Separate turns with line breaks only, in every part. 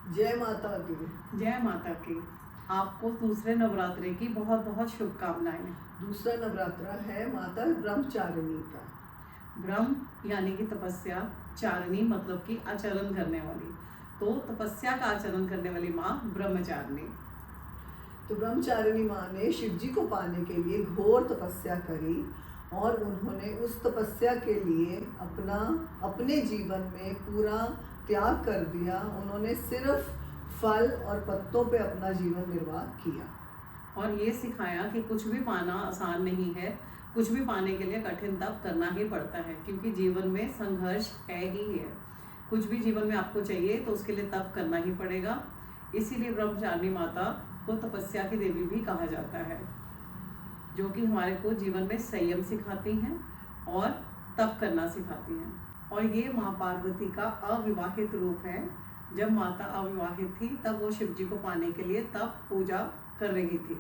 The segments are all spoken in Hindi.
जय माता दी।
जय माता की। आपको दूसरे नवरात्रे की बहुत बहुत शुभकामनाएं।
दूसरा नवरात्रा है माता ब्रह्मचारिणी का।
ब्रह्म यानी कि तपस्या, चारिणी मतलब कि आचरण करने वाली, तो तपस्या का आचरण करने वाली माँ ब्रह्मचारिणी।
तो ब्रह्मचारिणी माँ ने शिव जी को पाने के लिए घोर तपस्या करी और उन्होंने उस तपस्या के लिए अपने जीवन में पूरा त्याग कर दिया। उन्होंने सिर्फ फल और पत्तों पे अपना जीवन निर्वाह किया
और ये सिखाया कि कुछ भी पाना आसान नहीं है, कुछ भी पाने के लिए कठिन तप करना ही पड़ता है, क्योंकि जीवन में संघर्ष है ही है। कुछ भी जीवन में आपको चाहिए तो उसके लिए तप करना ही पड़ेगा। इसीलिए ब्रह्मचारिणी माता को तपस्या की देवी भी कहा जाता है, जो कि हमारे को जीवन में संयम सिखाती हैं और तप करना सिखाती हैं। और ये माँ पार्वती का अविवाहित रूप है। जब माता अविवाहित थी तब वो शिव जी को पाने के लिए तप पूजा कर रही थी,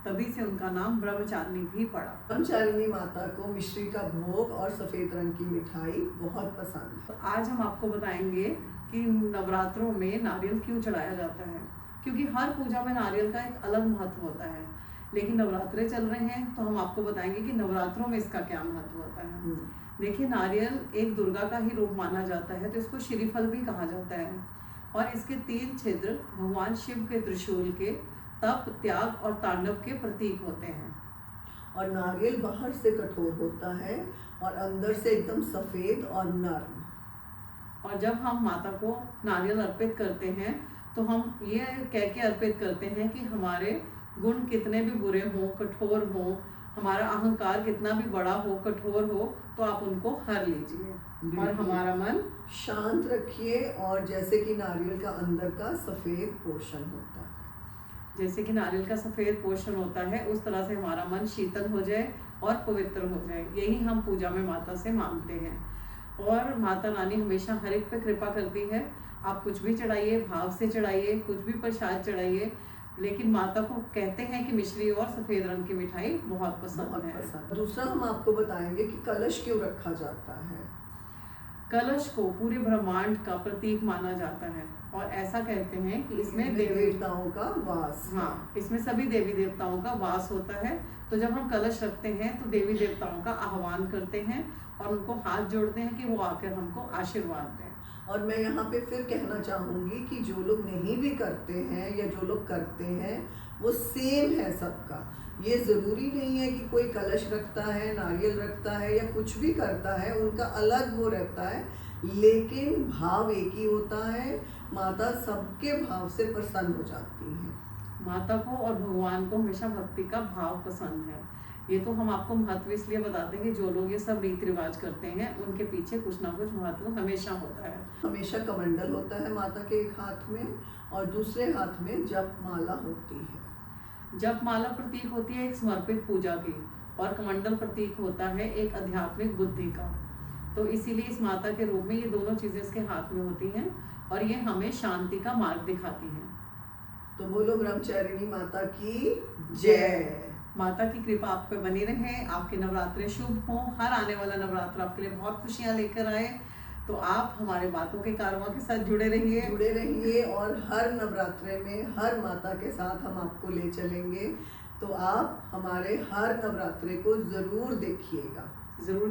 तभी से उनका नाम ब्रह्मचारिणी भी पड़ा।
ब्रह्मचारिणी माता को मिश्री का भोग और सफ़ेद रंग की मिठाई बहुत पसंद है।
तो आज हम आपको बताएंगे कि नवरात्रों में नारियल क्यों चढ़ाया जाता है, क्योंकि हर पूजा में नारियल का एक अलग महत्व होता है। लेकिन नवरात्रे चल रहे हैं तो हम आपको बताएंगे कि नवरात्रों में इसका क्या महत्व होता है। देखिए, नारियल एक दुर्गा का ही रूप माना जाता है, तो इसको श्रीफल भी कहा जाता है। और इसके 3 छिद्र भगवान शिव के त्रिशूल के तप, त्याग और तांडव के प्रतीक होते हैं।
और नारियल बाहर से कठोर होता है और अंदर से एकदम सफ़ेद और नर्म।
और जब हम माता को नारियल अर्पित करते हैं तो हम ये कह के अर्पित करते हैं कि हमारे गुण कितने भी बुरे हों, कठोर हों, हमारा अहंकार कितना भी बड़ा हो, कठोर हो, तो आप उनको हर लीजिए और हमारा मन
शांत रखिए। और जैसे कि नारियल का अंदर का सफ़ेद पोर्शन होता है,
जैसे कि नारियल का सफ़ेद पोर्शन होता है, उस तरह से हमारा मन शीतल हो जाए और पवित्र हो जाए। यही हम पूजा में माता से मांगते हैं। और माता रानी हमेशा हर एक पे कृपा करती है। आप कुछ भी चढ़ाइए, भाव से चढ़ाइए, कुछ भी प्रसाद चढ़ाइए, लेकिन माता को कहते हैं कि मिश्री और सफ़ेद रंग की मिठाई बहुत पसंद है।
दूसरा हम आपको बताएंगे कि कलश क्यों रखा जाता है।
कलश को पूरे ब्रह्मांड का प्रतीक माना जाता है और ऐसा कहते हैं कि इसमें देवी
देवताओं का वास।
हाँ, इसमें सभी देवी देवताओं का वास होता है। तो जब हम कलश रखते हैं तो देवी देवताओं का आह्वान करते हैं और उनको हाथ जोड़ते हैं कि वो आकर हमको आशीर्वाद दें।
और मैं यहाँ पे फिर कहना चाहूँगी कि जो लोग नहीं भी करते हैं या जो लोग करते हैं वो सेम है सबका। ये ज़रूरी नहीं है कि कोई कलश रखता है, नारियल रखता है या कुछ भी करता है, उनका अलग वो रहता है, लेकिन भाव एक ही होता है। माता सबके भाव से प्रसन्न हो जाती है।
माता को और भगवान को हमेशा भक्ति का भाव पसंद है। ये तो हम आपको महत्व इसलिए बताते हैं कि जो लोग ये सब रीति रिवाज करते हैं उनके पीछे कुछ ना कुछ महत्व हमेशा होता है।
हमेशा कमंडल होता है माता के एक हाथ में और दूसरे हाथ में जप माला होती है।
जप माला प्रतीक होती है एक समर्पित पूजा की, और कमंडल प्रतीक होता है एक आध्यात्मिक बुद्धि का। तो इसीलिए इस माता के रूप में ये दोनों चीज़ें इसके हाथ में होती हैं और ये हमें शांति का मार्ग दिखाती हैं।
तो बोलो ब्रह्मचारिणी माता की जय।
माता की कृपा आप पे बनी रहे, आपके नवरात्रे शुभ हों, हर आने वाला नवरात्र आपके लिए बहुत खुशियाँ लेकर आए। तो आप हमारे बातों के कारवां के साथ जुड़े रहिए
और हर नवरात्रे में हर माता के साथ हम आपको ले चलेंगे। तो आप हमारे हर नवरात्रे को ज़रूर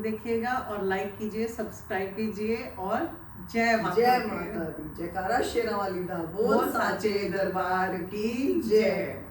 देखिएगा
और लाइक कीजिए, सब्सक्राइब कीजिए और जय माता
दी। जयकारा शेरा वाली दा बोल साचे दरबार की जय।